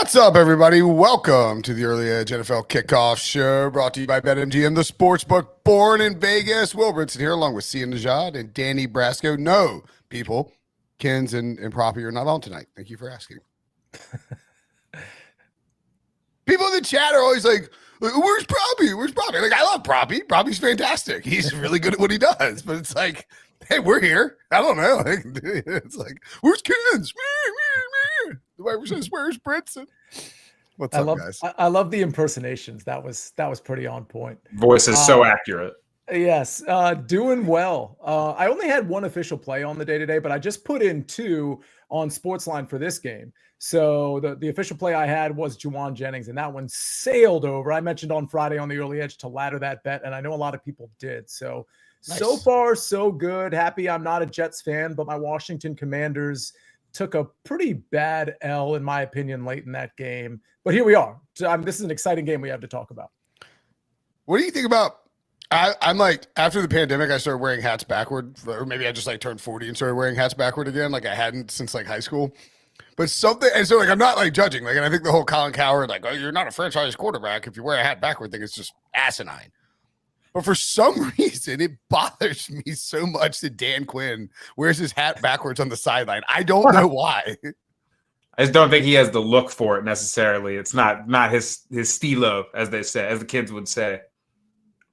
What's up, everybody? Welcome to the Early Edge NFL Kickoff Show, brought to you by BetMGM, the sportsbook born in Vegas. Will Brinson here, along with Sia Nejad and Danny Brasco. No, people, Kens and Proppy are not on tonight. Thank you for asking. People in the chat are always like, where's Proppy? Where's Proppy? Like, I love Proppy. Proppy's fantastic. He's really good at what he does. But it's like, hey, we're here. I don't know. It's like, where's Kens? The whoever says, where's Brinson? What's up, guys? I love the impersonations. That was pretty on point. Voice is so accurate. Yes, doing well. I only had one official play on the day today, but I just put in two on SportsLine for this game. So the official play I had was Juwan Jennings, and that one sailed over. I mentioned on Friday on the Early Edge to ladder that bet, and I know a lot of people did. So Nice. So far, so good. Happy I'm not a Jets fan, but my Washington Commanders took a pretty bad L, in my opinion, late in that game. But here we are. This is an exciting game we have to talk about. What do you think about I'm like, after the pandemic, I started wearing hats backward, or maybe I just like turned 40 and started wearing hats backward again, like I hadn't since like high school. But something, and so like I'm not like judging, like, and I think the whole Colin Cowherd, like, oh, you're not a franchise quarterback if you wear a hat backward thing, it's just asinine. But for some reason, it bothers me so much that Dan Quinn wears his hat backwards on the sideline. I don't know why. I just don't think he has the look for it necessarily. It's not his stilo, as they say, as the kids would say.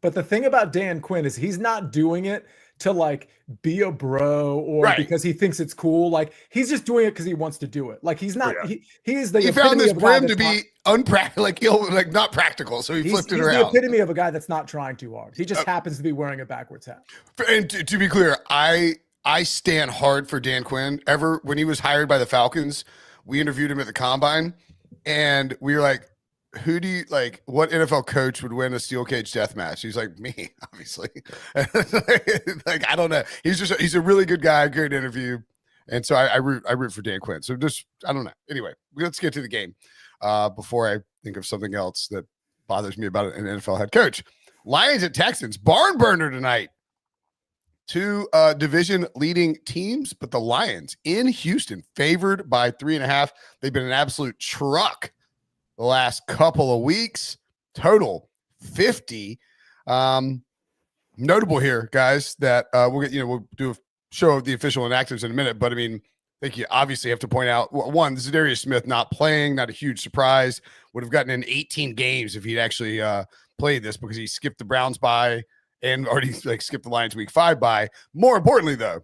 But the thing about Dan Quinn is he's not doing it to like be a bro or because he thinks it's cool. Like he's just doing it because he wants to do it. Like he's not. Yeah. He is the. He found this brim to be unpractical, like not practical. So he flipped it around. He's the epitome of a guy that's not trying too hard. He just happens to be wearing a backwards hat. And to be clear, I stand hard for Dan Quinn. When he was hired by the Falcons, we interviewed him at the Combine, and we were like, who do you like? What NFL coach would win a steel cage death match? He's like, me, obviously. Like, I don't know. He's a really good guy, great interview, and so I root for Dan Quinn. So just I don't know. Anyway, let's get to the game before I think of something else that bothers me about an NFL head coach. Lions-Texans barn burner tonight. Two division leading teams, but the Lions in Houston favored by 3.5. They've been an absolute truck the last couple of weeks. Total 50. Notable here, guys, that we'll do a show of the official inactives in a minute, but I mean, I think you obviously have to point out one, Zadarius Smith not playing, not a huge surprise. Would have gotten in 18 games if he'd actually played this, because he skipped the Browns by and already like skipped the Lions week 5 by. More importantly, though,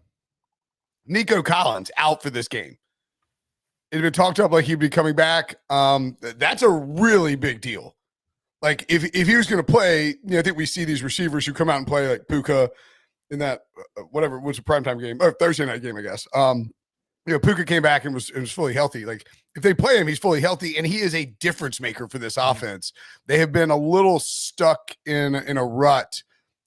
Nico Collins out for this game. It had been talked up like he'd be coming back. That's a really big deal. Like if he was going to play, I think we see these receivers who come out and play like Puka in that whatever was a primetime game or Thursday night game, I guess. Puka came back and was fully healthy. Like if they play him, he's fully healthy, and he is a difference maker for this offense. They have been a little stuck in a rut,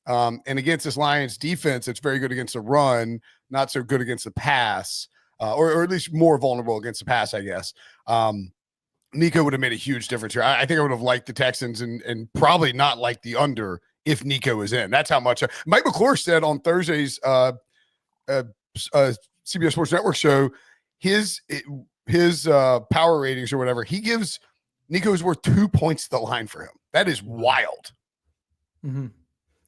and against this Lions defense, it's very good against the run, not so good against the pass. Or at least more vulnerable against the pass, I guess. Nico would have made a huge difference here. I think I would have liked the Texans and probably not liked the under if Nico was in. That's how much. Mike McClure said on Thursday's CBS Sports Network show, his power ratings or whatever, he gives Nico is worth 2 points to the line for him. That is wild. Mm-hmm.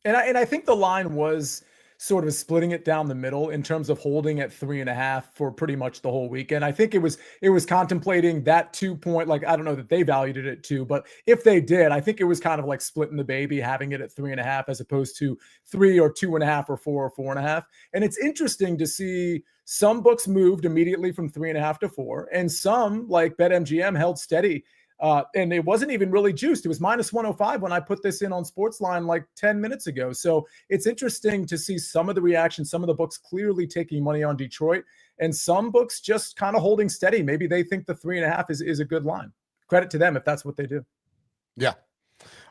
And I think the line was sort of splitting it down the middle in terms of holding at 3.5 for pretty much the whole weekend. I think it was contemplating that 2 point, like, I don't know that they valued it at 2, but if they did, I think it was kind of like splitting the baby, having it at 3.5 as opposed to 3 or 2.5 or 4 or 4.5. And it's interesting to see some books moved immediately from 3.5 to 4, and some like BetMGM held steady. And it wasn't even really juiced. It was minus 105 when I put this in on SportsLine like 10 minutes ago. So it's interesting to see some of the reaction, some of the books clearly taking money on Detroit, and some books just kind of holding steady. Maybe they think the 3.5 is a good line. Credit to them if that's what they do. Yeah.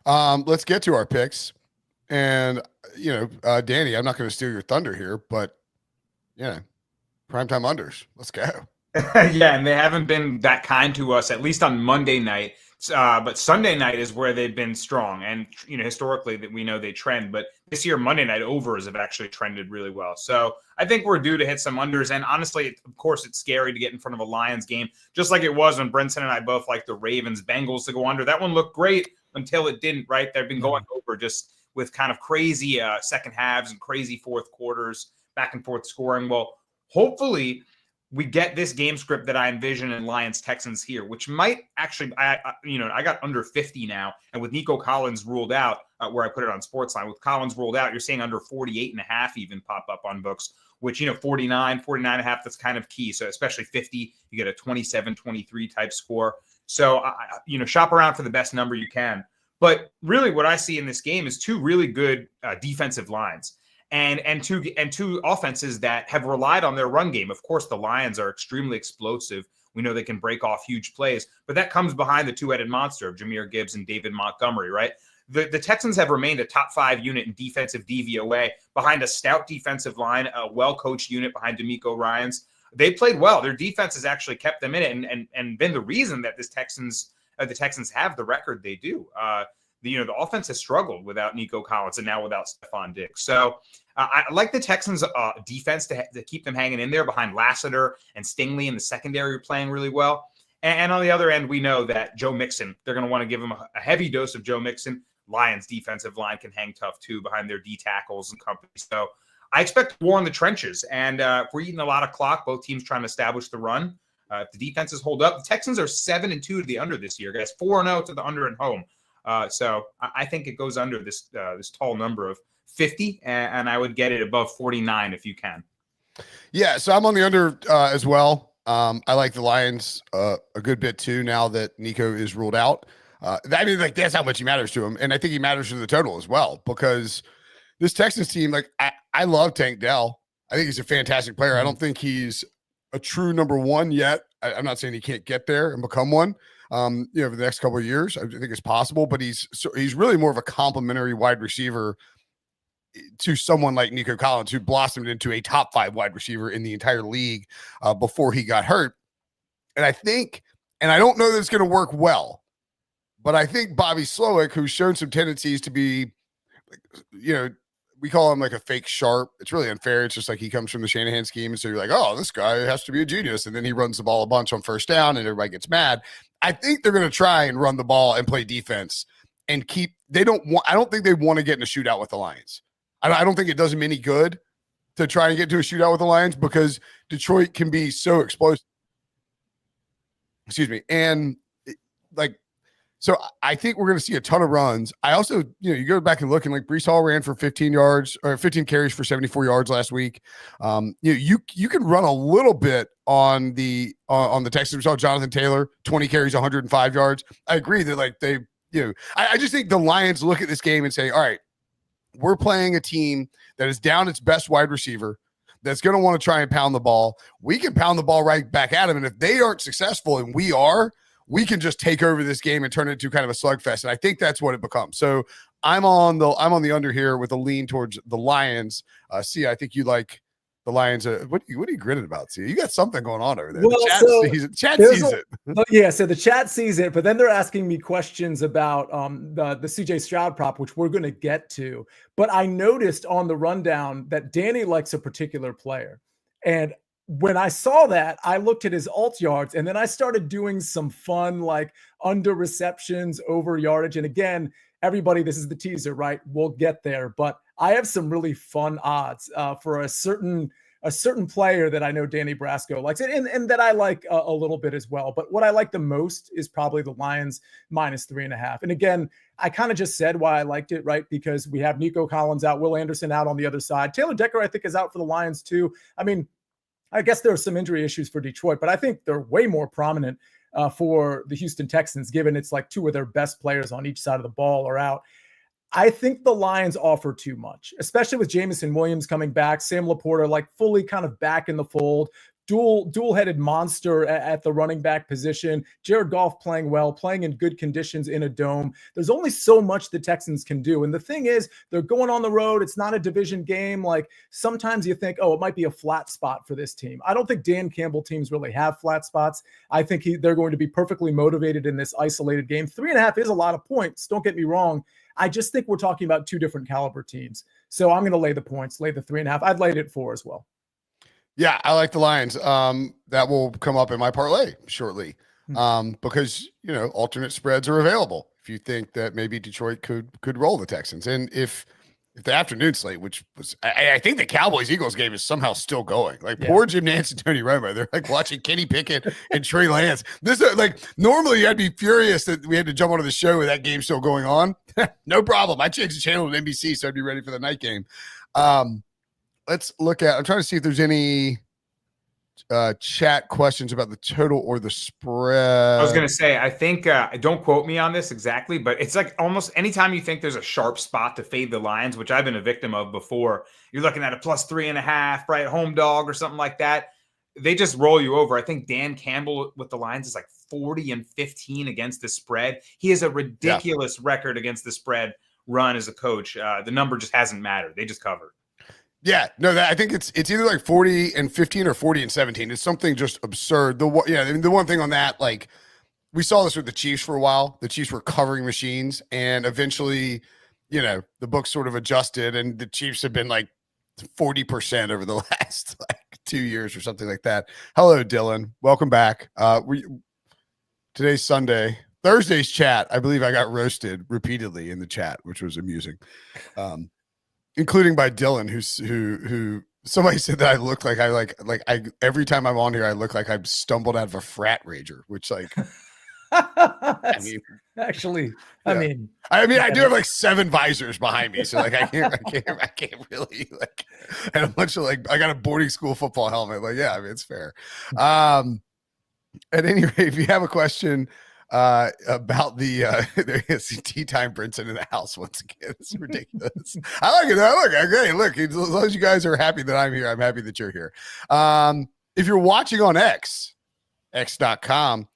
Let's get to our picks. And, Danny, I'm not going to steal your thunder here, but, primetime unders. Let's go. Yeah, and they haven't been that kind to us, at least on Monday night. But Sunday night is where they've been strong. And, historically that we know they trend. But this year, Monday night overs have actually trended really well. So I think we're due to hit some unders. And honestly, of course, it's scary to get in front of a Lions game, just like it was when Brinson and I both liked the Ravens-Bengals to go under. That one looked great until it didn't, right? They've been going over just with kind of crazy second halves and crazy fourth quarters, back and forth scoring. Well, hopefully we get this game script that I envision in Lions-Texans here, which might actually, I got under 50 now. And with Nico Collins ruled out, where I put it on SportsLine, with Collins ruled out, you're seeing under 48.5 even pop up on books, which, 49.5, that's kind of key. So especially 50, you get a 27-23 type score. So, shop around for the best number you can. But really what I see in this game is two really good defensive lines. And two offenses that have relied on their run game. Of course, the Lions are extremely explosive. We know they can break off huge plays, but that comes behind the two-headed monster of Jahmyr Gibbs and David Montgomery, right? The Texans have remained a top 5 unit in defensive DVOA behind a stout defensive line, a well-coached unit behind DeMeco Ryans. They played well. Their defense has actually kept them in it and been the reason that the Texans have the record they do. The offense has struggled without Nico Collins and now without Stephon Diggs. So I like the Texans' defense to keep them hanging in there behind Lassiter and Stingley in the secondary are playing really well. And on the other end, we know that Joe Mixon, they're going to want to give him a heavy dose of Joe Mixon. Lions defensive line can hang tough too behind their D tackles and company. So I expect war in the trenches. And if we're eating a lot of clock, both teams trying to establish the run. If the defenses hold up, the Texans are 7-2 to the under this year, guys. 4-0 to the under at home. So I think it goes under this tall number of 50, and I would get it above 49 if you can. Yeah, so I'm on the under as well. I like the Lions a good bit too now that Nico is ruled out. That's how much he matters to him, and I think he matters to the total as well because this Texans team, I love Tank Dell. I think he's a fantastic player. I don't think he's a true number one yet. I'm not saying he can't get there and become one. For the next couple of years, I think it's possible, but he's really more of a complimentary wide receiver to someone like Nico Collins, who blossomed into a top 5 wide receiver in the entire league before he got hurt. And I think, and I don't know that it's going to work well, but I think Bobby Slowick, who's shown some tendencies to be, we call him like a fake sharp. It's really unfair. It's just like he comes from the Shanahan scheme. And so you're like, oh, this guy has to be a genius. And then he runs the ball a bunch on first down and everybody gets mad. I think they're going to try and run the ball and play defense and I don't think they want to get in a shootout with the Lions. I don't think it does them any good to try and get to a shootout with the Lions because Detroit can be so explosive. Excuse me. And so I think we're going to see a ton of runs. I also, you go back and look and Breece Hall ran for 15 yards or 15 carries for 74 yards last week. You can run a little bit on the Texans. We saw Jonathan Taylor, 20 carries, 105 yards. I agree that I just think the Lions look at this game and say, all right, we're playing a team that is down its best wide receiver that's going to want to try and pound the ball. We can pound the ball right back at them. And if they aren't successful and we can just take over this game and turn it into kind of a slugfest. And I think that's what it becomes. So I'm on the under here with a lean towards the Lions. Sia, I think you like the Lions. What are you grinning about, Sia? You got something going on over there. Well, the chat sees it. Yeah, so the chat sees it, but then they're asking me questions about the CJ Stroud prop, which we're going to get to. But I noticed on the rundown that Danny likes a particular player. And when I saw that, I looked at his alt yards and then I started doing some fun, under receptions, over yardage. And again, everybody, this is the teaser, right? We'll get there, but I have some really fun odds for a certain player that I know Danny Brasco likes and that I like a little bit as well. But what I like the most is probably the Lions -3.5. And again, I kind of just said why I liked it, right? Because we have Nico Collins out, Will Anderson out on the other side. Taylor Decker, I think, is out for the Lions too. I mean, I guess there are some injury issues for Detroit, but I think they're way more prominent for the Houston Texans, given it's 2 of their best players on each side of the ball are out. I think the Lions offer too much, especially with Jameson Williams coming back, Sam Laporta fully kind of back in the fold. dual-headed monster at the running back position. Jared Goff playing well, playing in good conditions in a dome. There's only so much the Texans can do. And the thing is, they're going on the road. It's not a division game. Like sometimes you think, oh, it might be a flat spot for this team. I don't think Dan Campbell teams really have flat spots. I think they're going to be perfectly motivated in this isolated game. 3.5 is a lot of points. Don't get me wrong. I just think we're talking about two different caliber teams. So I'm going to lay the points, lay the 3.5. I'd lay it at 4 as well. Yeah, I like the Lions. That will come up in my parlay shortly. Because, alternate spreads are available if you think that maybe Detroit could roll the Texans. And if the afternoon slate, which was, I think the Cowboys-Eagles game is somehow still going. Poor Jim Nantz and Tony Romo. They're like watching Kenny Pickett and Trey Lance. This is normally I'd be furious that we had to jump onto the show with that game still going on. No problem. I changed the channel to NBC, so I'd be ready for the night game. Let's look at, I'm trying to see if there's any chat questions about the total or the spread. I was going to say, I think, don't quote me on this exactly, but it's like almost anytime you think there's a sharp spot to fade the Lions, which I've been a victim of before, you're looking at a +3.5, right? Home dog or something like that. They just roll you over. I think Dan Campbell with the Lions is like 40-15 against the spread. He has a ridiculous record against the spread run as a coach. The number just hasn't mattered. They just covered. Yeah, no, I think it's either like 40-15 or 40-17. It's something just absurd. The one thing on that, like we saw this with the Chiefs for a while. The Chiefs were covering machines, and eventually, the books sort of adjusted, and the Chiefs have been like 40% over the last 2 years or something like that. Hello, Dylan. Welcome back. Today's Sunday. Thursday's chat, I believe I got roasted repeatedly in the chat, which was amusing. Including by Dylan, who somebody said that I look like I every time I'm on here, I look like I've stumbled out of a frat rager, which I mean, I do have like 7 visors behind me. So I can't really and a bunch of I got a boarding school football helmet. It's fair. At any rate, if you have a question, about the tea time Brinson in the house once again. It's ridiculous. I like it. Look, as long as you guys are happy that I'm here, I'm happy that you're here. If you're watching on x.com,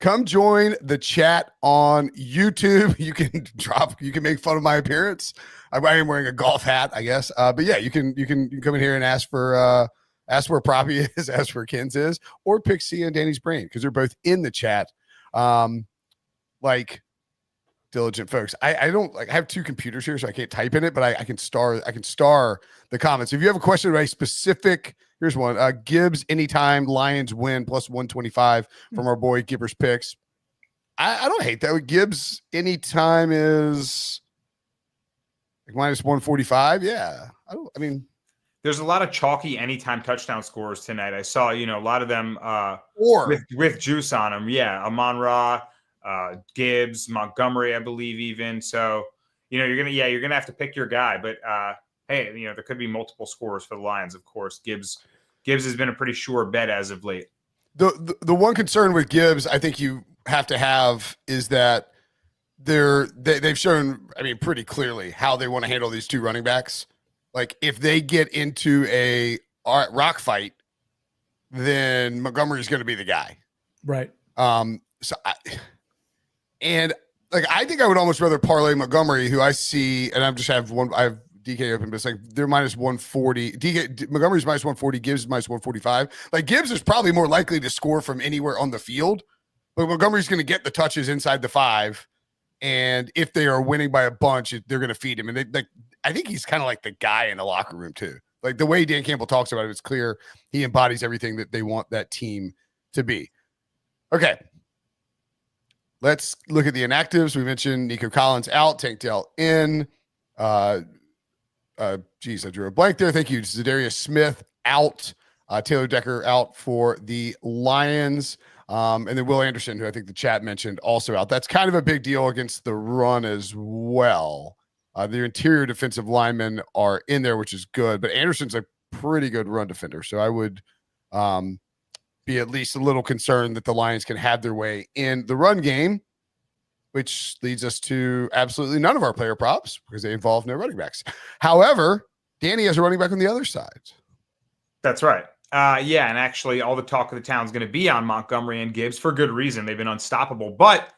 come join the chat on YouTube. You can make fun of my appearance. I am wearing a golf hat, I guess. But yeah, you can come in here and ask where Proppy is, ask where Ken's is, or pick Sia and Danny's brain, because they're both in the chat. Diligent folks. I don't I have 2 computers here, so I can't type in it, but I can star the comments. If you have a question about a specific, here's one. Gibbs anytime Lions win +125 from our boy Gibbers Picks. I don't hate that. Gibbs anytime is -145. Yeah. There's a lot of chalky anytime touchdown scores tonight. I saw, a lot of them with juice on them. Yeah, Amon-Ra, Gibbs, Montgomery, I believe even. So, you're gonna have to pick your guy. But hey, there could be multiple scores for the Lions. Of course, Gibbs has been a pretty sure bet as of late. The one concern with Gibbs, I think you have to have, is that they've shown, pretty clearly how they want to handle these 2 running backs. If they get into a rock fight, then Montgomery's going to be the guy. Right. I think I would almost rather parlay Montgomery, who I see, and I have DK open, but it's they're -140. Montgomery's -140, Gibbs -145. Gibbs is probably more likely to score from anywhere on the field, but Montgomery's going to get the touches inside the 5. And if they are winning by a bunch, they're going to feed him. And I think he's kind of like the guy in the locker room too. The way Dan Campbell talks about it, it's clear he embodies everything that they want that team to be. Okay. Let's look at the inactives. We mentioned Nico Collins out, Tank Dell in. I drew a blank there. Thank you. Zadarius Smith out. Taylor Decker out for the Lions. And then Will Anderson, who I think the chat mentioned, also out. That's kind of a big deal against the run as well. The interior defensive linemen are in there, which is good. But Anderson's a pretty good run defender. So I would be at least a little concerned that the Lions can have their way in the run game, which leads us to absolutely none of our player props because they involve no running backs. However, Danny has a running back on the other side. That's right. Yeah, and actually all the talk of the town is going to be on Montgomery and Gibbs for good reason. They've been unstoppable. But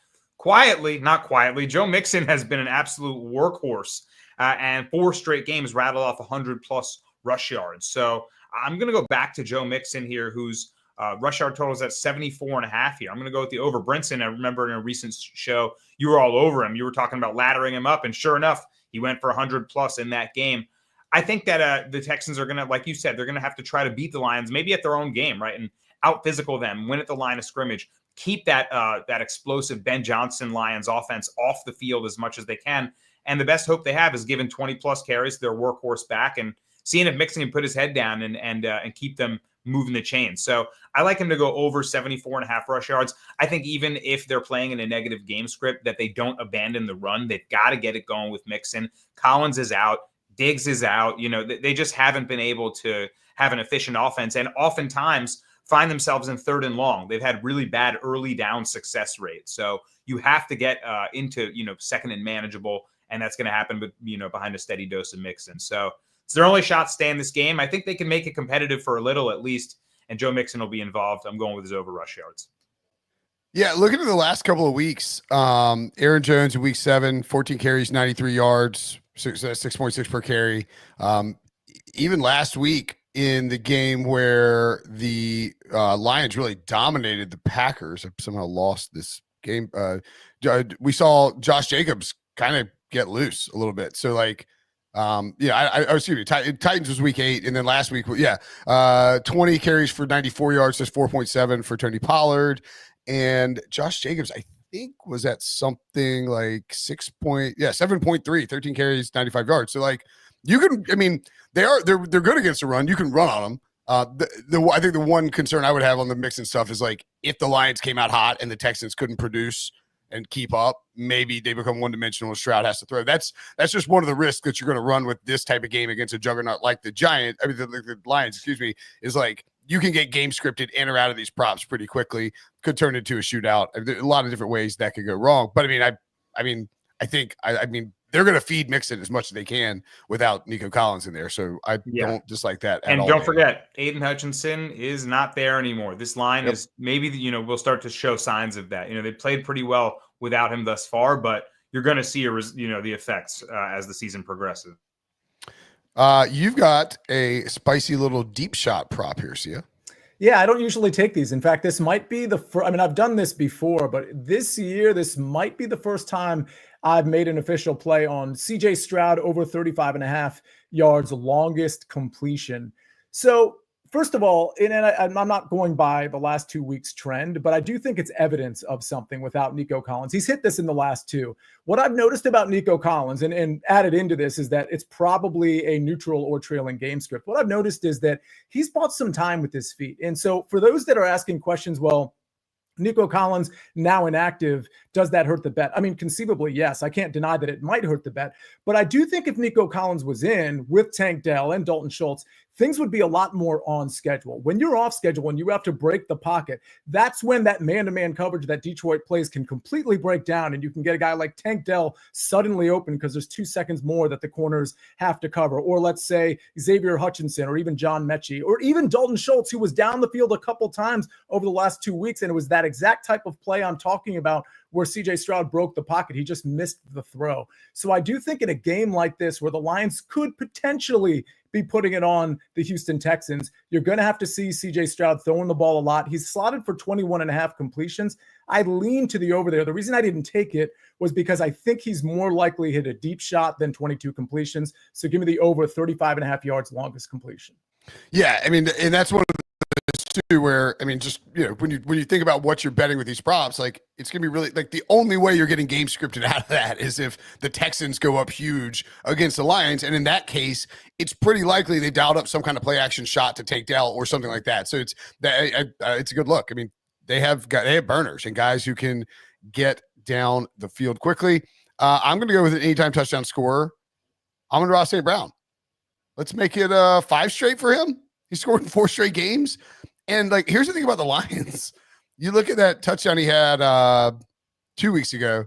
not quietly, Joe Mixon has been an absolute workhorse and 4 straight games rattled off 100-plus rush yards. So I'm going to go back to Joe Mixon here, whose rush yard total is at 74.5 here. I'm going to go with the over. Brinson, I remember in a recent show, you were all over him. You were talking about laddering him up, and sure enough, he went for 100-plus in that game. I think that the Texans are going to, like you said, they're going to have to try to beat the Lions, maybe at their own game, right? And out-physical them, win at the line of scrimmage, keep that explosive Ben Johnson Lions offense off the field as much as they can. And the best hope they have is giving 20-plus carries to their workhorse back and seeing if Mixon can put his head down and keep them moving the chain. So I like him to go over 74.5 rush yards. I think even if they're playing in a negative game script, that they don't abandon the run. They've got to get it going with Mixon. Collins is out. Diggs is out. They just haven't been able to have an efficient offense, and oftentimes find themselves in 3rd and long. They've had really bad early down success rate. So you have to get into 2nd and manageable, and that's going to happen, but behind a steady dose of Mixon. So it's their only shot to stay in this game. I think they can make it competitive for a little at least, and Joe Mixon will be involved. I'm going with his over rush yards. Yeah, looking at the last couple of weeks, Aaron Jones in week 7, 14 carries, 93 yards, 6.6 per carry. Even last week in the game where the Lions really dominated the Packers, I somehow lost this game. We saw Josh Jacobs kind of get loose a little bit. So Titans was week 8, and then last week, 20 carries for 94 yards, just 4.7 for Tony Pollard. And Josh Jacobs, I think, was at something like 7.3, 13 carries, 95 yards. So they're good against the run. You can run on them. I think the one concern I would have on the Mixon stuff is if the Lions came out hot and the Texans couldn't produce and keep up, maybe they become one-dimensional. Stroud has to throw. That's just one of the risks that you're going to run with this type of game against a juggernaut like the the Lions, is you can get game scripted in or out of these props pretty quickly. Could turn into a shootout. There's a lot of different ways that could go wrong. But I think they're going to feed Mixon as much as they can without Nico Collins in there. So I don't dislike that at all. And don't forget, Aiden Hutchinson is not there anymore. This line is maybe, we'll start to show signs of that. They played pretty well without him thus far, but you're going to see, the effects as the season progresses. You've got a spicy little deep shot prop here, Sia. Yeah, I don't usually take these. In fact, this might be the first. I've done this before, but this year, this might be the first time I've made an official play on CJ Stroud over 35.5 yards, longest completion. So first of all, and I'm not going by the last 2 weeks trend, but I do think it's evidence of something without Nico Collins. He's hit this in the last 2. What I've noticed about Nico Collins and added into this is that it's probably a neutral or trailing game script. What I've noticed is that he's bought some time with his feet. And so for those that are asking questions, well, Nico Collins now inactive, does that hurt the bet? Conceivably, yes. I can't deny that it might hurt the bet. But I do think if Nico Collins was in with Tank Dell and Dalton Schultz, things would be a lot more on schedule. When you're off schedule and you have to break the pocket, that's when that man-to-man coverage that Detroit plays can completely break down, and you can get a guy like Tank Dell suddenly open because there's 2 seconds more that the corners have to cover. Or let's say Xavier Hutchinson or even John Mechie or even Dalton Schultz, who was down the field a couple times over the last 2 weeks, and it was that exact type of play I'm talking about where CJ Stroud broke the pocket. He just missed the throw. So I do think in a game like this where the Lions could potentially be putting it on the Houston Texans, you're going to have to see CJ Stroud throwing the ball a lot. He's slotted for 21.5 completions. I lean to the over there. The reason I didn't take it was because I think he's more likely hit a deep shot than 22 completions. So give me the over 35.5 yards, longest completion. Yeah. And that's one of the too, where when you think about what you're betting with these props, it's gonna be really the only way you're getting game scripted out of that is if the Texans go up huge against the Lions, and in that case, it's pretty likely they dialed up some kind of play action shot to take Dell or something like that. So it's a good look. They have burners and guys who can get down the field quickly. I'm gonna go with an anytime touchdown scorer. Amon-Ra St. Brown. Let's make it 5 straight for him. He scored in 4 straight games. And here's the thing about the Lions. You look at that touchdown he had 2 weeks ago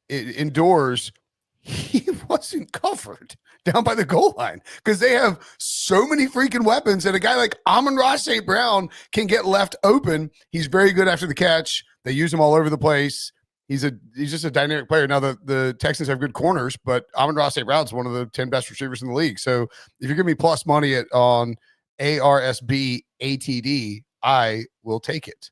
indoors. He wasn't covered down by the goal line because they have so many freaking weapons that a guy like Amon-Ra St. Brown can get left open. He's very good after the catch. They use him all over the place. He's just a dynamic player. Now the Texans have good corners, but Amon-Ra St. Brown's one of the 10 best receivers in the league. So if you're giving me plus money on ARSB ATD, I will take it.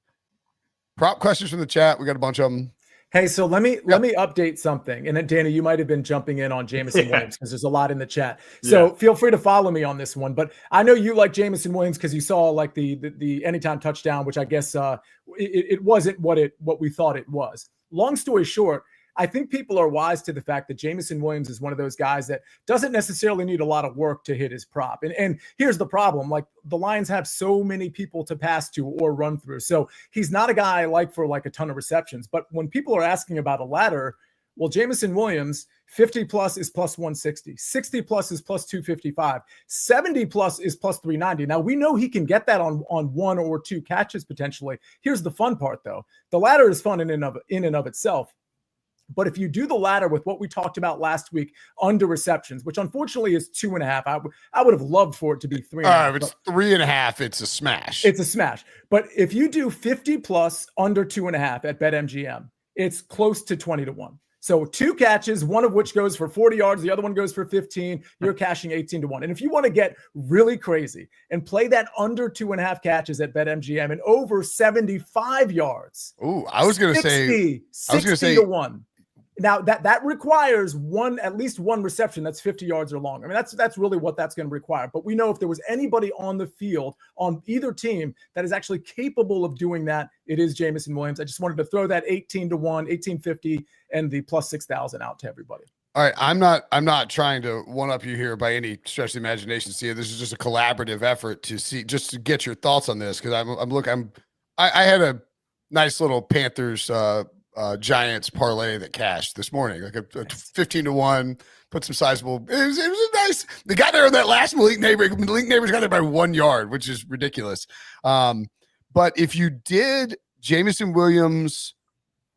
Prop questions from the chat. We got a bunch of them. Hey, so let me update something. And then Danny, you might have been jumping in on Jameson Williams because there's a lot in the chat. So feel free to follow me on this one. But I know you like Jameson Williams because you saw like the anytime touchdown, which I guess it wasn't what we thought it was. Long story short, I think people are wise to the fact that Jameson Williams is one of those guys that doesn't necessarily need a lot of work to hit his prop. And here's the problem. Like the Lions have so many people to pass to or run through. So he's not a guy for a ton of receptions. But when people are asking about a ladder, well, Jameson Williams, 50 plus is plus 160, 60 plus is plus 255, 70 plus is plus 390. Now we know he can get that on one or two catches potentially. Here's the fun part though. The ladder is fun in and of itself. But if you do the ladder with what we talked about last week, under receptions, which unfortunately is 2.5, I would have loved for it to be 3.5. If it's 3.5, it's a smash. It's a smash. But if you do 50 plus under 2.5 at BetMGM, it's close to 20-1. So 2 catches, one of which goes for 40 yards, the other one goes for 15. You're cashing 18-1. And if you want to get really crazy and play that under 2.5 catches at BetMGM and over 75 yards. Ooh, I was going to say 60-1. Now that requires at least one reception that's 50 yards or longer. I mean, that's really what that's going to require. But we know if there was anybody on the field on either team that is actually capable of doing that, it is Jameson Williams. I just wanted to throw that 18-1, 1850, and the plus 6,000 out to everybody. All right, I'm not trying to one up you here by any stretch of the imagination. See, this is just a collaborative effort to get your thoughts on this because I had a nice little Panthers Giants parlay that cashed this morning, like a 15-1, put some sizable. It was a nice. The guy there on that last Malik Neighbors got there by 1 yard, which is ridiculous. But if you did Jameson Williams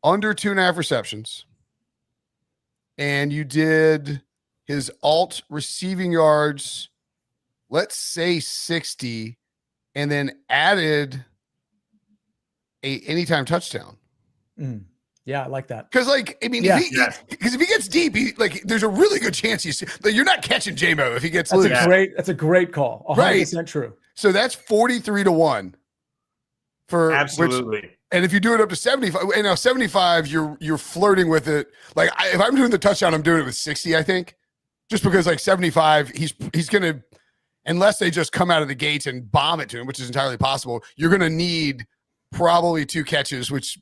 under 2.5 receptions, and you did his alt receiving yards, let's say 60, and then added a anytime touchdown. Yeah, I like that. Because, if he gets deep, there's a really good chance you're not catching J-Mo if he gets loose. That's a great call. 100% true. So that's 43-1 for absolutely. And if you do it up to 75, and now 75, you're flirting with it. Like if I'm doing the touchdown, I'm doing it with 60. I think, just because 75, he's gonna, unless they just come out of the gates and bomb it to him, which is entirely possible. You're gonna need probably 2 catches, which.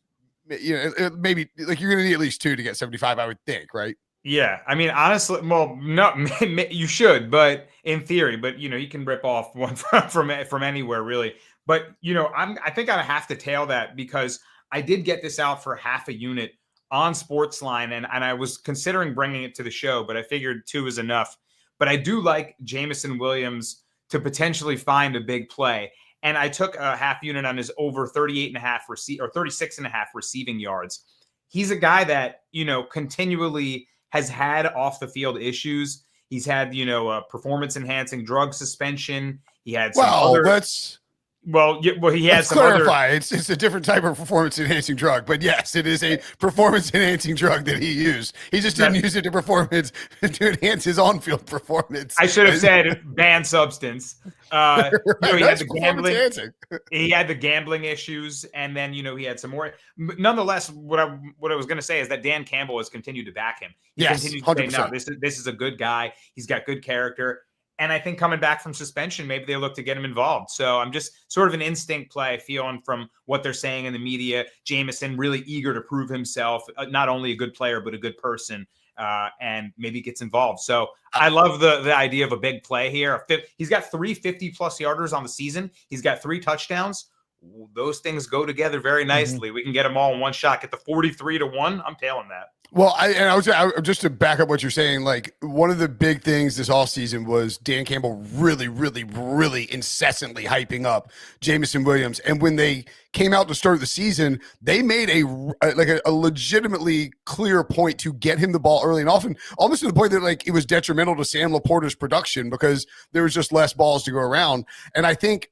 Maybe you're going to need at least 2 to get 75, I would think, right? Yeah. I mean, honestly, well, no, you should, but in theory, but you can rip off one from anywhere really. But I think I have to tail that because I did get this out for half a unit on SportsLine, and I was considering bringing it to the show, but I figured 2 is enough. But I do like Jameson Williams to potentially find a big play. And I took a half unit on his over 38.5 or 36.5 receiving yards. He's a guy that, continually has had off the field issues. He's had, a performance enhancing drug suspension. He had some he has some clarify. It's a different type of performance enhancing drug, but yes, it is a performance enhancing drug that he used. He just didn't use it to enhance his on-field performance. I should have said banned substance. He had the gambling. He had the gambling issues, and then he had some more. Nonetheless, what I was going to say is that Dan Campbell has continued to back him. He continued to 100%. Say, no, this is a good guy. He's got good character. And I think coming back from suspension, maybe they look to get him involved. So I'm just sort of an instinct play, feeling from what they're saying in the media. Jameson really eager to prove himself, not only a good player, but a good person, and maybe gets involved. So I love the idea of a big play here. He's got 3 50-plus yarders on the season. He's got 3 touchdowns. those things go together very nicely. We can get them all in one shot. Get the 43-1. I'm tailing that. Well, I just to back up what you're saying, like one of the big things this offseason was Dan Campbell really, really, really incessantly hyping up Jameson Williams. And when they came out to start the season, they made a legitimately clear point to get him the ball early and often, almost to the point that like it was detrimental to Sam Laporta's production because there was just less balls to go around. And I think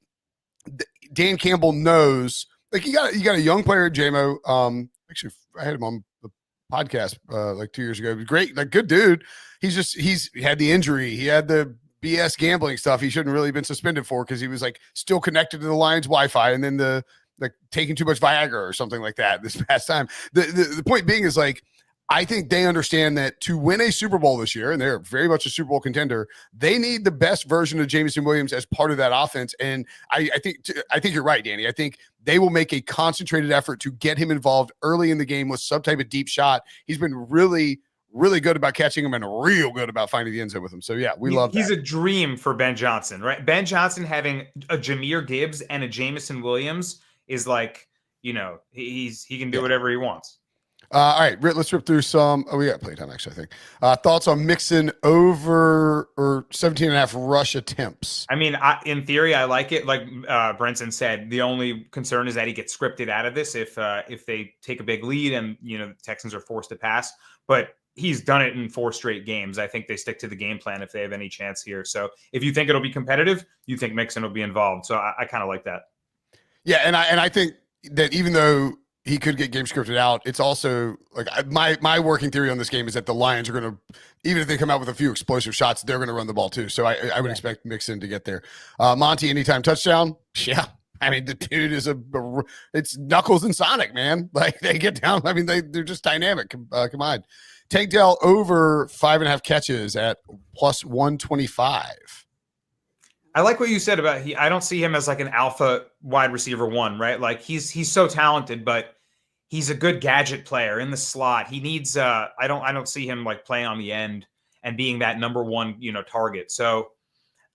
Dan Campbell knows, like you got a young player, JMO. Actually, I had him on the podcast like 2 years ago. Great, like good dude. He's had the injury. He had the BS gambling stuff. He shouldn't really have been suspended for because he was like still connected to the Lions Wi-Fi and then the like taking too much Viagra or something like that this past time. The point being is like I think they understand that to win a Super Bowl this year, and they're very much a Super Bowl contender, they need the best version of Jameson Williams as part of that offense. And I think you're right, Danny. I think they will make a concentrated effort to get him involved early in the game with some type of deep shot. He's been really, really good about catching him and real good about finding the end zone with him. So, yeah, we love that. He's a dream for Ben Johnson, right? Ben Johnson having a Jahmyr Gibbs and a Jameson Williams is like, he can do whatever he wants. All right, let's rip through some. Oh, we got playtime, actually, I think. Thoughts on Mixon over or 17.5 rush attempts? I mean, in theory, I like it. Like Brinson said, the only concern is that he gets scripted out of this if they take a big lead and, the Texans are forced to pass. But he's done it in 4 straight games. I think they stick to the game plan if they have any chance here. So if you think it'll be competitive, you think Mixon will be involved. So I kind of like that. Yeah, and I think that even though he could get game scripted out, it's also like my working theory on this game is that the Lions are going to, even if they come out with a few explosive shots, they're going to run the ball too. So I would expect Mixon to get there. Monty, anytime touchdown? Yeah. I mean, the dude is it's Knuckles and Sonic, man. Like they get down. I mean, they're just dynamic combined. Tank Dell over 5.5 catches at plus 125. I like what you said about I don't see him as like an alpha wide receiver 1, right? Like he's so talented, but he's a good gadget player in the slot. He needs I don't see him like playing on the end and being that number 1, target. So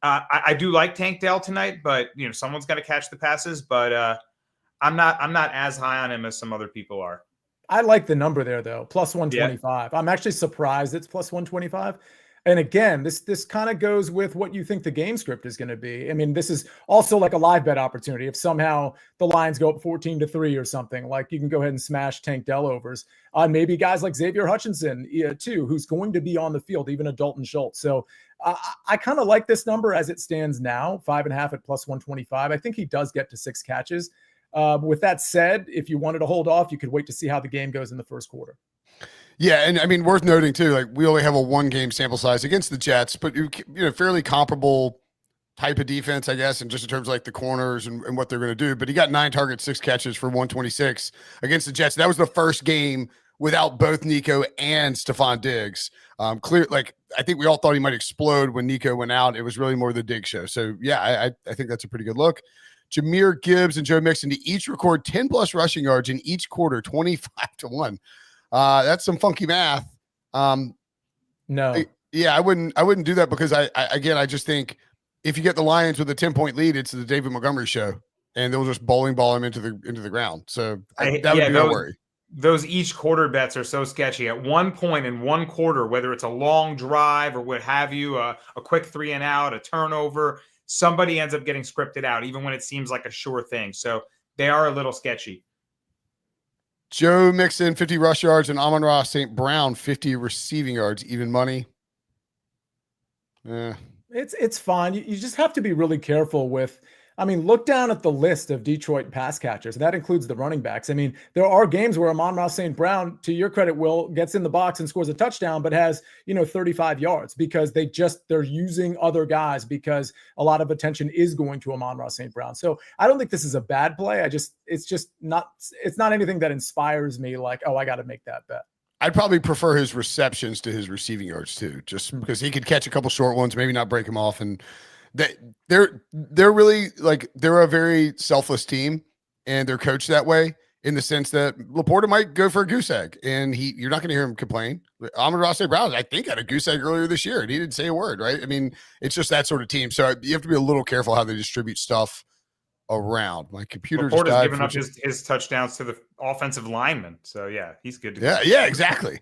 I do like Tank Dell tonight, but someone's got to catch the passes, but I'm not as high on him as some other people are. I like the number there though, plus 125. Yeah. I'm actually surprised it's plus 125. And again, this kind of goes with what you think the game script is going to be. I mean, this is also like a live bet opportunity. If somehow the Lions go up 14-3 or something, like you can go ahead and smash Tank Dell overs on maybe guys like Xavier Hutchinson too, who's going to be on the field, even a Dalton Schultz. So I kind of like this number as it stands now, 5.5 at plus 125. I think he does get to 6 catches. With that said, if you wanted to hold off, you could wait to see how the game goes in the first quarter. Yeah, and I mean, worth noting too, like we only have a 1-game sample size against the Jets, but fairly comparable type of defense, I guess, and just in terms of like the corners and what they're going to do. But he got 9 targets, 6 catches for 126 against the Jets. That was the first game without both Nico and Stephon Diggs. Clear, like I think we all thought he might explode when Nico went out. It was really more the Diggs show. So yeah, I think that's a pretty good look. Jahmyr Gibbs and Joe Mixon to each record 10+ rushing yards in each quarter, 25-1. That's some funky math. No. I wouldn't do that because I just think if you get the Lions with a 10-point lead, it's the David Montgomery show and they'll just bowling ball him into the ground. So that would be no worry. Those each quarter bets are so sketchy. At one point in one quarter, whether it's a long drive or what have you, a quick 3 and out, a turnover, somebody ends up getting scripted out, even when it seems like a sure thing. So they are a little sketchy. Joe Mixon, 50 rush yards, and Amon-Ra St. Brown, 50 receiving yards, even money. Yeah. It's fine. You just have to be really careful with, look down at the list of Detroit pass catchers. That includes the running backs. I mean, there are games where Amon-Ra St. Brown, to your credit, Will, gets in the box and scores a touchdown, but has, 35 yards because they're using other guys because a lot of attention is going to Amon-Ra St. Brown. So I don't think this is a bad play. It's not anything that inspires me like, oh, I got to make that bet. I'd probably prefer his receptions to his receiving yards too, just because he could catch a couple short ones, maybe not break them off. And they're really like, they're a very selfless team and they're coached that way in the sense that Laporta might go for a goose egg and you're not going to hear him complain. Amon-Ra St. Brown, I think, had a goose egg earlier this year and he didn't say a word, right? I mean, it's just that sort of team. So you have to be a little careful how they distribute stuff around. My computer just Laporta's died. giving up his touchdowns to the offensive lineman. So, yeah, he's good to go. Yeah, exactly.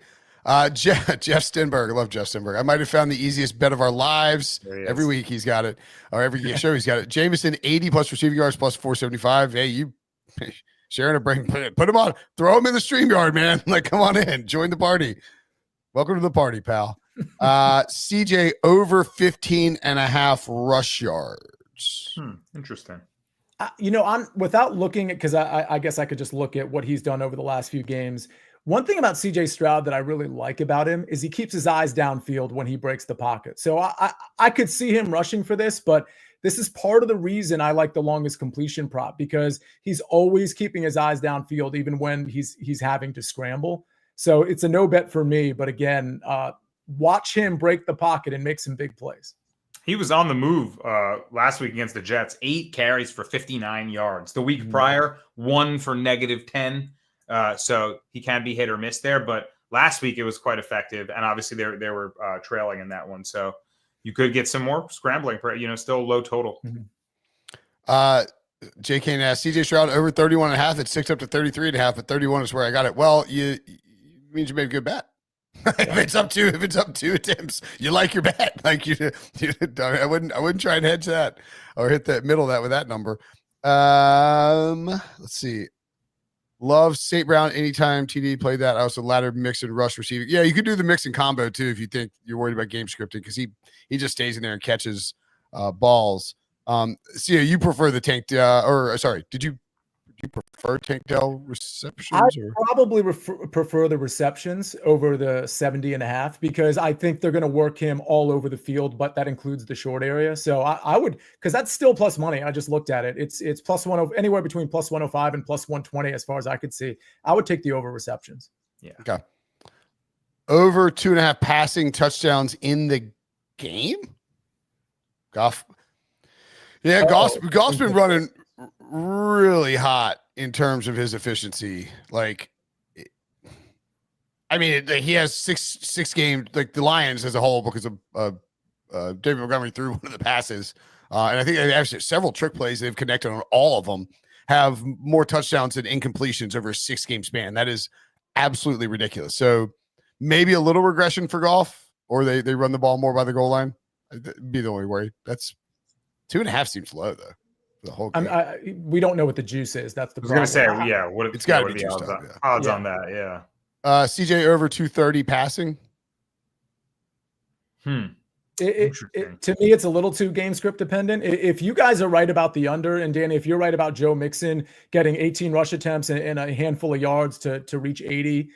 Jeff Stenberg. I love Jeff Stenberg. I might have found the easiest bet of our lives. Every week he's got it. Or every show he's got it. Jameson, 80 plus receiving yards plus 475. Hey, you sharing a break. Put him on. Throw him in the StreamYard, man. Like, come on in. Join the party. Welcome to the party, pal. CJ over 15.5 rush yards. Interesting. I'm without looking at, because I guess I could just look at what he's done over the last few games. One thing about CJ Stroud that I really like about him is he keeps his eyes downfield when he breaks the pocket. So I could see him rushing for this, but this is part of the reason I like the longest completion prop, because he's always keeping his eyes downfield, even when he's having to scramble. So it's a no bet for me. But again, watch him break the pocket and make some big plays. He was on the move last week against the Jets. 8 carries for 59 yards. The week prior, 1 for -10. So he can be hit or miss there. But last week it was quite effective, and obviously they were trailing in that one. So you could get some more scrambling. Still low total. JK Nass, CJ Stroud over 31.5. It's 6 up to 33.5, but 31 is where I got it. Well, it means you made a good bet. if it's up to attempts, you like your bet. Like I wouldn't try and hedge that or hit the middle of that with that number. Let's see. Love St. Brown anytime TD played that. I also ladder mix and rush receiving. Yeah, you could do the mix and combo too if you think you're worried about game scripting, because he just stays in there and catches balls. Sia, you prefer the tank did you prefer tank tail receptions? I probably prefer the receptions over the 70.5, because I think they're going to work him all over the field, but that includes the short area. So I would, because that's still plus money. I just looked at it. It's plus anywhere between plus 105 and plus 120 as far as I could see. I would take the over receptions. Yeah. Okay. Over 2.5 passing touchdowns in the game. Goff. Yeah, Goff's been running really hot in terms of his efficiency. Like, I mean, he has six games, like the Lions as a whole, because of David Montgomery threw one of the passes. And I think they actually several trick plays they've connected on all of them, have more touchdowns than incompletions over a 6-game span. That is absolutely ridiculous. So maybe a little regression for Goff, or they run the ball more by the goal line. That'd be the only worry. That's 2.5 seems low though. The whole game. We don't know what the juice is. That's the problem. I was going to say, yeah. It's got to be the odds on that, yeah. CJ over 230 passing. To me, it's a little too game script dependent. If you guys are right about the under, and Danny, if you're right about Joe Mixon getting 18 rush attempts and a handful of yards to reach 80,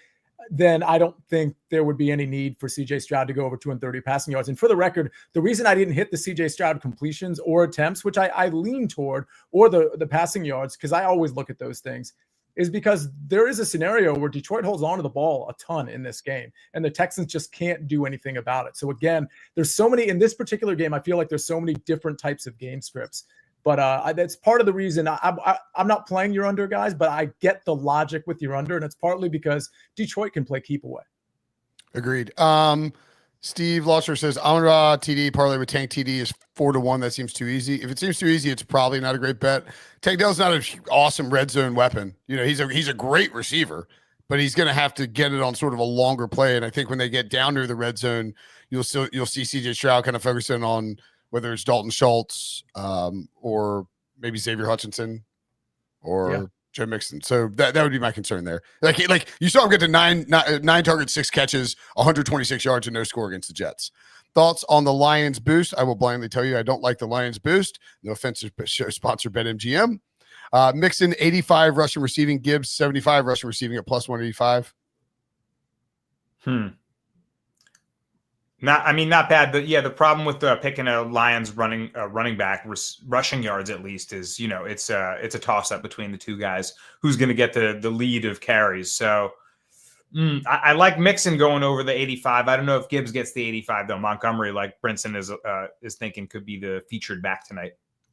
then I don't think there would be any need for CJ Stroud to go over 230 passing yards. And for the record, the reason I didn't hit the CJ Stroud completions or attempts, which I lean toward, or the passing yards, because I always look at those things, is because there is a scenario where Detroit holds on to the ball a ton in this game, and the Texans just can't do anything about it. So again, there's so many in this particular game. I feel like there's so many different types of game scripts. But that's part of the reason I'm not playing your under, guys, but I get the logic with your under, and it's partly because Detroit can play keep away. Agreed. Steve Losser says Amon-Ra TD parlay with Tank TD is 4-1. That seems too easy. If it seems too easy, it's probably not a great bet. Tank Dell's not an awesome red zone weapon. He's a great receiver, but he's going to have to get it on sort of a longer play. And I think when they get down near the red zone, you'll see CJ Stroud kind of focusing on whether it's Dalton Schultz or maybe Xavier Hutchinson or Joe Mixon. So that would be my concern there. Like you saw him get to nine targets, 6 catches, 126 yards, and no score against the Jets. Thoughts on the Lions boost? I will blindly tell you I don't like the Lions boost. No offense to show sponsor BetMGM. Mixon 85 rushing receiving, Gibbs 75 rushing receiving at plus 185. Not bad, but yeah, the problem with picking a Lions running back rushing yards at least is it's a toss up between the two guys who's going to get the lead of carries. So I like Mixon going over the 85. I don't know if Gibbs gets the 85 though. Montgomery, like Brinson is thinking, could be the featured back tonight.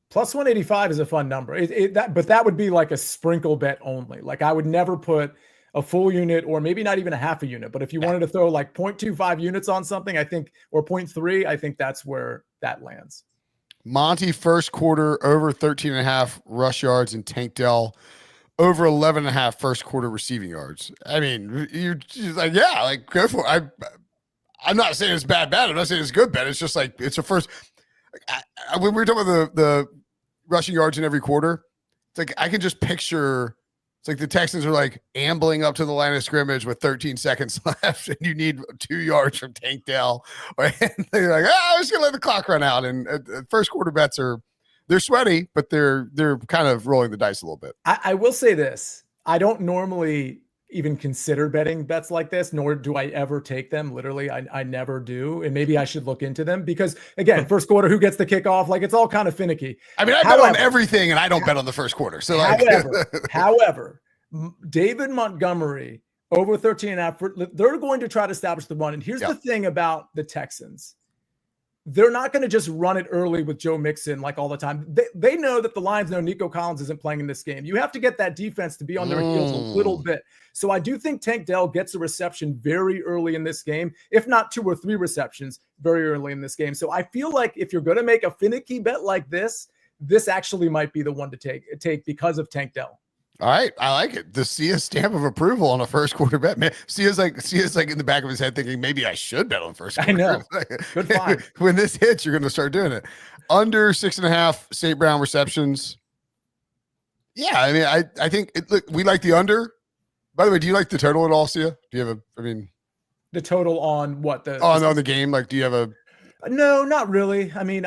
Plus 185 is a fun number. But that would be like a sprinkle bet only. Like I would never put a full unit, or maybe not even a half a unit. But if you wanted to throw like 0.25 units on something, I think, or 0.3, I think that's where that lands. Monty first quarter over 13.5 rush yards, and Tank Dell over 11.5 first quarter receiving yards. I mean, you're just like, yeah, like go for it. I'm not saying it's bad. I'm not saying it's good bet. It's just like it's a first. When we were talking about the rushing yards in every quarter, it's like I can just picture. It's like the Texans are like ambling up to the line of scrimmage with 13 seconds left, and you need 2 yards from Tank Dell. And they're like, I'm just gonna let the clock run out. And first quarter bets they're sweaty, but they're kind of rolling the dice a little bit. I will say this: I don't normally even consider betting bets like this, nor do I ever take them. Literally, I never do. And maybe I should look into them because, again, first quarter, who gets the kickoff? Like, it's all kind of finicky. I mean, I bet on everything, and I don't bet on the first quarter. So, like, however, David Montgomery over 13.5, they're going to try to establish the run. And here's the thing about the Texans. They're not going to just run it early with Joe Mixon like all the time. They know that the Lions know Nico Collins isn't playing in this game. You have to get that defense to be on their heels a little bit. So I do think Tank Dell gets a reception very early in this game, if not 2 or 3 receptions very early in this game. So I feel like if you're going to make a finicky bet like this actually might be the one to take because of Tank Dell. All right, I like it. The Sia stamp of approval on a first quarter bet. Man, Sia's like in the back of his head thinking maybe I should bet on first quarter. I know. Good find. When this hits, you're going to start doing it. Under 6.5 St. Brown receptions. Yeah, I mean, I think look, we like the under. By the way, do you like the total at all, Sia? Do you have the total on what on the game? Like, do you have a? No, not really. I mean,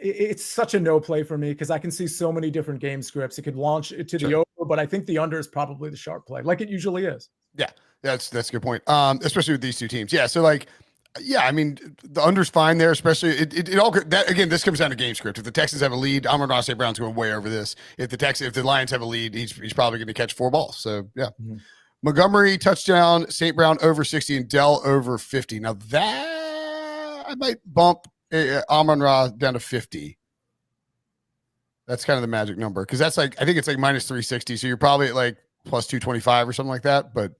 it's such a no play for me because I can see so many different game scripts. It could launch it to the over, but I think the under is probably the sharp play, like it usually is. Yeah, that's a good point. Especially with these two teams. Yeah, so like, yeah, I mean, the under's fine there. Especially it all that again. This comes down to game script. If the Texans have a lead, Amon-Ra St. Brown's going way over this. If the Lions have a lead, he's probably going to catch 4 balls. So yeah. Mm-hmm. Montgomery touchdown, St. Brown over 60, and Dell over 50. Now that I might bump Amon-Ra down to 50. That's kind of the magic number because that's like I think it's like minus 360. So you're probably at like plus 225 or something like that. But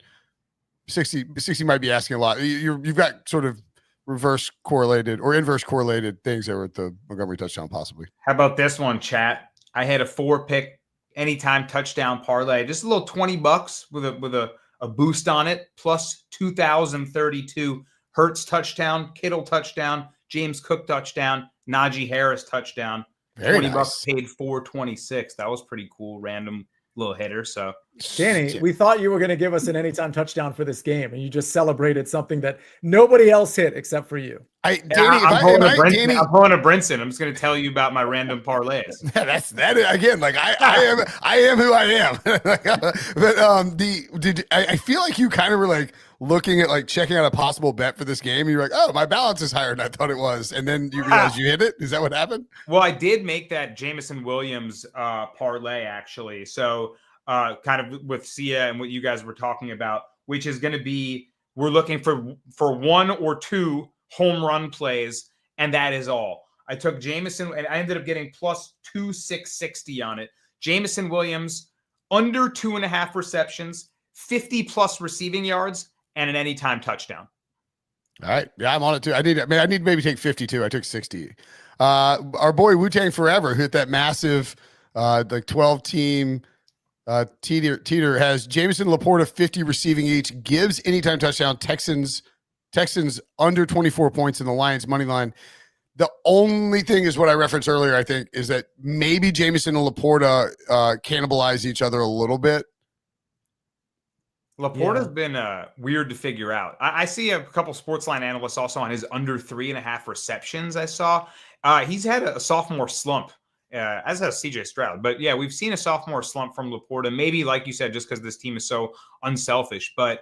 60 might be asking a lot. You've got sort of reverse correlated or inverse correlated things there with the Montgomery touchdown possibly. How about this one, chat? I had a 4-pick anytime touchdown parlay, just a little $20 with a boost on it, plus 2,032 Hurts touchdown, Kittle touchdown, James Cook touchdown, Najee Harris touchdown. Very $20 nice. paid $4.26. That was pretty cool. Random little hitter. So, Danny, we thought you were going to give us an anytime touchdown for this game, and you just celebrated something that nobody else hit except for you. I'm pulling a Brinson. I'm just going to tell you about my random parlays. That again. Like I am who I am. But I feel like you kind of were like looking at like checking out a possible bet for this game. And you're like, oh, my balance is higher than I thought it was, and then you realize you hit it. Is that what happened? Well, I did make that Jameson Williams parlay actually. So kind of with Sia and what you guys were talking about, which is going to be we're looking for 1 or 2 home run plays, and that is all. I took Jameson, and I ended up getting plus 2,660 on it. Jameson Williams, under 2.5 receptions, 50+ receiving yards, and an anytime touchdown. All right. Yeah, I'm on it too. I need to maybe take 52. I took 60. Our boy Wu-Tang Forever hit that massive like 12-team teeter has Jameson, Laporta 50 receiving each, Gibbs anytime touchdown, Texans under 24 points in the Lions money line. The only thing is what I referenced earlier, I think, is that maybe Jameson and Laporta cannibalize each other a little bit. Laporta's been weird to figure out. I see a couple SportsLine analysts also on his under 3.5 receptions I saw. He's had a sophomore slump, as has CJ Stroud. But, yeah, we've seen a sophomore slump from Laporta. Maybe, like you said, just because this team is so unselfish. But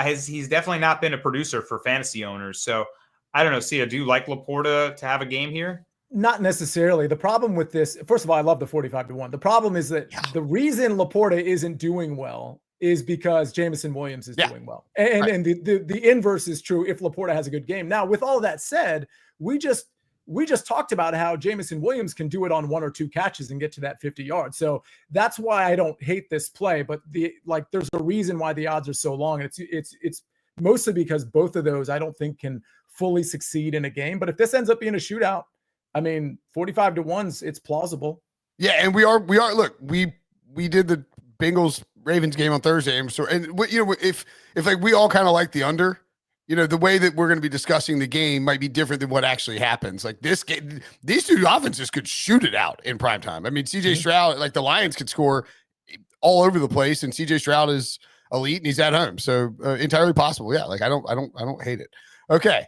he's definitely not been a producer for fantasy owners. So, I don't know, Sia, do you like Laporta to have a game here? Not necessarily. The problem with this, first of all, I love the 45-1. The problem is that the reason Laporta isn't doing well is because Jameson Williams is doing well. And the inverse is true if Laporta has a good game. Now, with all that said, we just talked about how Jameson Williams can do it on 1 or 2 catches and get to that 50 yards. So that's why I don't hate this play, but there's a reason why the odds are so long. And it's mostly because both of those I don't think can fully succeed in a game. But if this ends up being a shootout, I mean, 45 to 1's, it's plausible. Yeah, and we are look, we did the Bengals Ravens game on Thursday, and so, and you know, if like we all kind of like the under, you know, the way that we're going to be discussing the game might be different than what actually happens. Like this game, these two offenses could shoot it out in prime time. I mean, CJ Stroud, like the Lions could score all over the place, and CJ Stroud is elite and he's at home, so entirely possible. Yeah, like I don't hate it. Okay,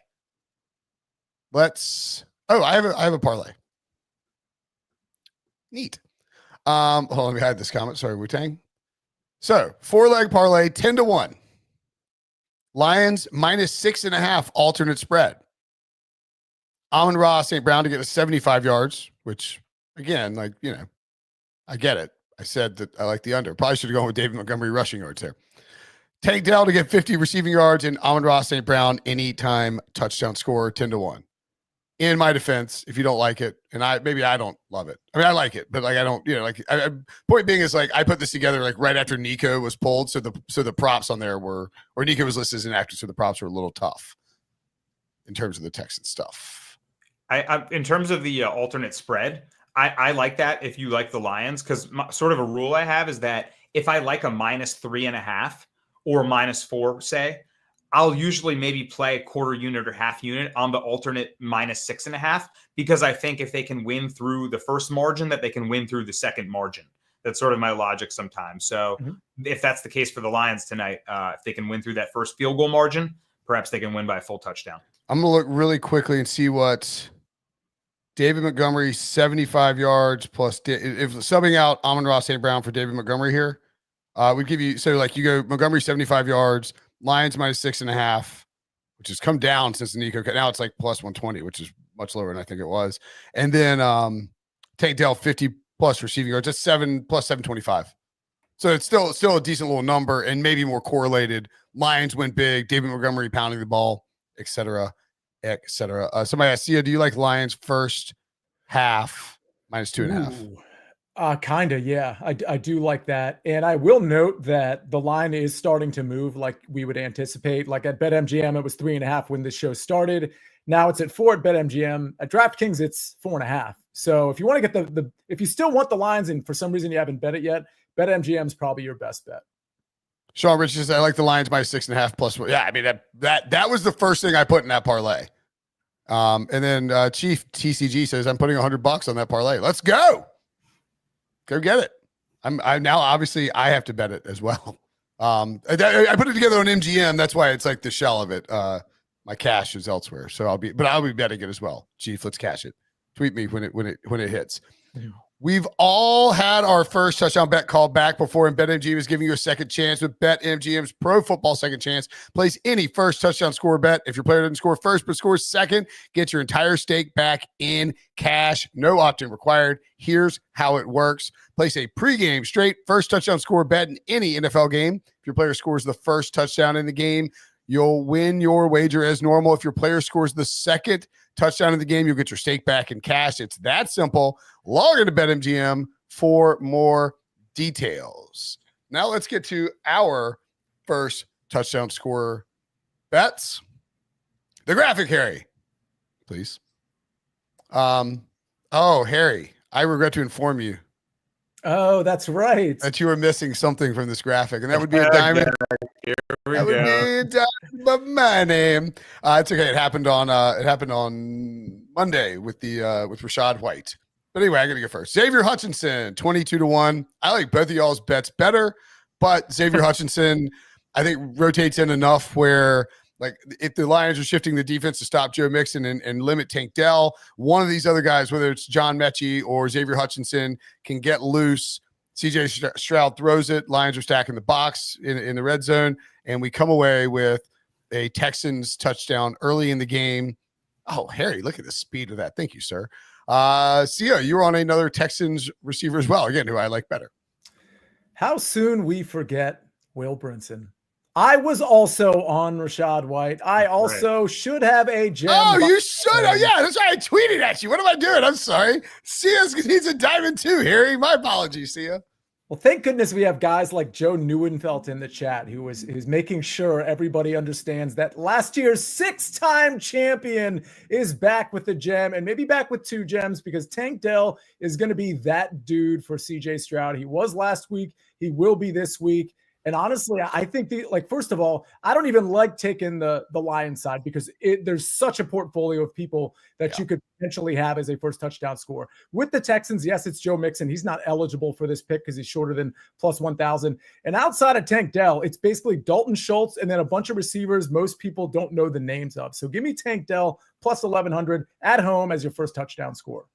let's. Oh, I have a parlay. Neat. Hold on, let me hide this comment. Sorry, Wu-Tang. So 4-leg parlay, 10 to 1. Lions -6.5 alternate spread. Amon-Ra St. Brown to get a 75 yards, which again, like, you know, I get it. I said that I like the under. Probably should have gone with David Montgomery rushing yards there. Tank Dell to get 50 receiving yards, and Amon-Ra St. Brown anytime touchdown score, 10 to 1. In my defense, if you don't like it, and I don't love it. I mean, I like it, but like I don't, you know, like point being is like I put this together like right after Nico was pulled, so the props on there were, or Nico was listed as an actor, so the props were a little tough in terms of the Texans stuff. I in terms of the alternate spread, I like that if you like the Lions, because sort of a rule I have is that if I like a -3.5 or -4, say, I'll usually maybe play a quarter unit or half unit on the alternate -6.5, because I think if they can win through the first margin, that they can win through the second margin. That's sort of my logic sometimes. So if that's the case for the Lions tonight, if they can win through that first field goal margin, perhaps they can win by a full touchdown. I'm going to look really quickly and see what David Montgomery, 75 yards plus, if subbing out Amon-Ra St. Brown for David Montgomery here, we'd give you, so like you go Montgomery 75 yards, Lions -6.5, which has come down since the Nico cut. Now it's like +120, which is much lower than I think it was. And then Tank Dell 50 plus receiving yards. That's 7 plus 725. So it's still a decent little number and maybe more correlated. Lions went big. David Montgomery pounding the ball, et cetera, et cetera. Somebody asked, Sia, do you like Lions first half -2.5? Kind of, yeah. I do like that. And I will note that the line is starting to move like we would anticipate. Like at BetMGM, it was 3.5 when this show started. Now it's at 4 at BetMGM. At DraftKings, it's 4.5. So if you want to get if you still want the lines and for some reason you haven't bet it yet, BetMGM is probably your best bet. Sean Rich says, I like the Lions -6.5 plus. Yeah, I mean, that was the first thing I put in that parlay. And then Chief TCG says, I'm putting $100 on that parlay. Let's go. Go get it. I'm now obviously I have to bet it as well. I put it together on MGM. That's why it's like the shell of it. My cash is elsewhere, so I'll be betting it as well. Chief, let's cash it. Tweet me when it hits. We've all had our first touchdown bet called back before, and BetMGM is giving you a second chance with BetMGM's Pro Football Second Chance. Place any first touchdown score bet. If your player didn't score first but scores second, get your entire stake back in cash. No opt-in required. Here's how it works. Place a pregame straight first touchdown score bet in any NFL game. If your player scores the first touchdown in the game, you'll win your wager as normal. If your player scores the second touchdown in the game, you'll get your stake back in cash. It's that simple. Log into BetMGM for more details. Now let's get to our first touchdown scorer bets. The graphic, Harry, please. Harry, I regret to inform you. Oh, that's right. That you were missing something from this graphic, and that would be a diamond. That would be a diamond of my name. It's okay. It happened on Monday with Rashad White. But anyway, I got to go first. Xavier Hutchinson, 22 to 1. I like both of y'all's bets better, but Xavier Hutchinson, I think, rotates in enough where, like, if the Lions are shifting the defense to stop Joe Mixon and limit Tank Dell, one of these other guys, whether it's John Mechie or Xavier Hutchinson, can get loose. CJ Stroud throws it. Lions are stacking the box in the red zone, and we come away with a Texans touchdown early in the game. Oh, Harry, look at the speed of that. Thank you, sir. Sia, you were on another Texans receiver as well, again, who I like better. How soon we forget Will Brinson. I was also on Rashad White. I also should have a gem. Oh, you should. Oh, yeah, that's right. I tweeted at you. What am I doing? I'm sorry. Sia needs a diamond too, Harry. My apologies, Sia. Well, thank goodness we have guys like Joe Neuenfeld in the chat who's making sure everybody understands that last year's 6-time champion is back with the gem and maybe back with 2 gems, because Tank Dell is going to be that dude for CJ Stroud. He was last week. He will be this week. And honestly, I think first of all, I don't even like taking the Lions side because there's such a portfolio of people that you could potentially have as a first touchdown scorer. With the Texans, yes, it's Joe Mixon. He's not eligible for this pick because he's shorter than plus 1,000. And outside of Tank Dell, it's basically Dalton Schultz and then a bunch of receivers most people don't know the names of. So give me Tank Dell plus 1,100 at home as your first touchdown scorer.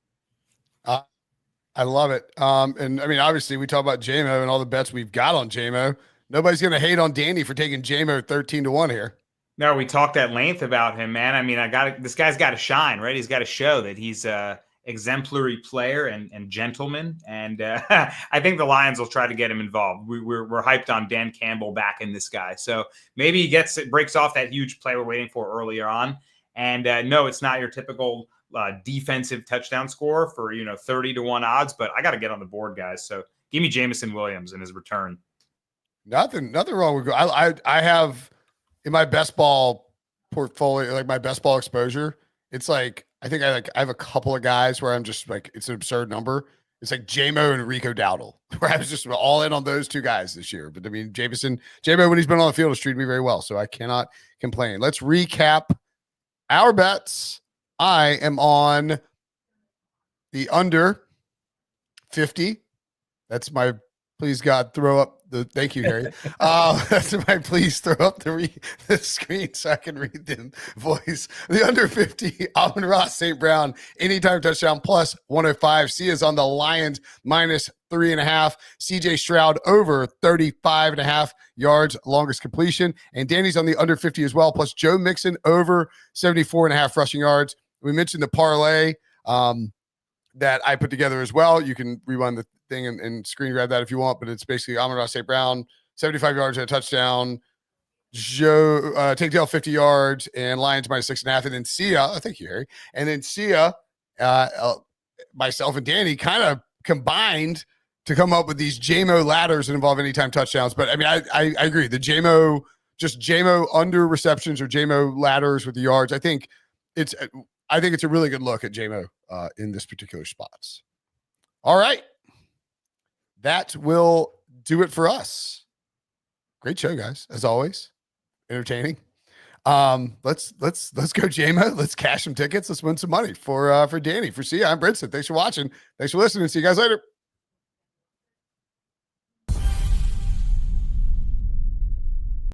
I love it. And I mean, obviously we talk about JMO and all the bets we've got on JMO. Nobody's going to hate on Danny for taking JMO 13-1 here. No, we talked at length about him, man. I mean, this guy's got to shine, right? He's got to show that he's a exemplary player and gentleman. And I think the Lions will try to get him involved. We're hyped on Dan Campbell back in this guy. So maybe he breaks off that huge play we're waiting for earlier on. And no, it's not your typical defensive touchdown scorer for, 30-1 odds, but I got to get on the board, guys. So give me Jameson Williams in his return. Nothing wrong with I have in my best ball portfolio, like my best ball exposure. It's like I think I have a couple of guys where I'm just like it's an absurd number. It's like JMO and Rico Dowdle, where I was just all in on those 2 guys this year. But I mean, JMO when he's been on the field has treated me very well, so I cannot complain. Let's recap our bets. I am on the under 50. That's my please God throw up. Thank you, Harry. That's my please throw up the screen so I can read the voice. The under 50, Amon-Ra St. Brown, anytime touchdown plus 105. Sia's on the Lions minus 3.5. CJ Stroud over 35.5 yards, longest completion. And Danny's on the under 50 as well, plus Joe Mixon over 74.5 rushing yards. We mentioned the parlay that I put together as well. You can rewind the thing and screen grab that if you want, but it's basically Amon-Ra St. Brown, 75 yards and a touchdown. Joe Tank Dell 50 yards and Lions minus 6.5. And then Sia, thank you, Harry. And then Sia, myself and Danny kind of combined to come up with these JMO ladders that involve anytime touchdowns. But I mean, I agree. The JMO under receptions or JMO ladders with the yards. I think it's a really good look at JMO in this particular spots. All right. That will do it for us. Great show, guys. As always, entertaining. Let's go JMO. Let's cash some tickets. Let's win some money for Danny. For Sia, I'm Brinson. Thanks for watching. Thanks for listening. See you guys later.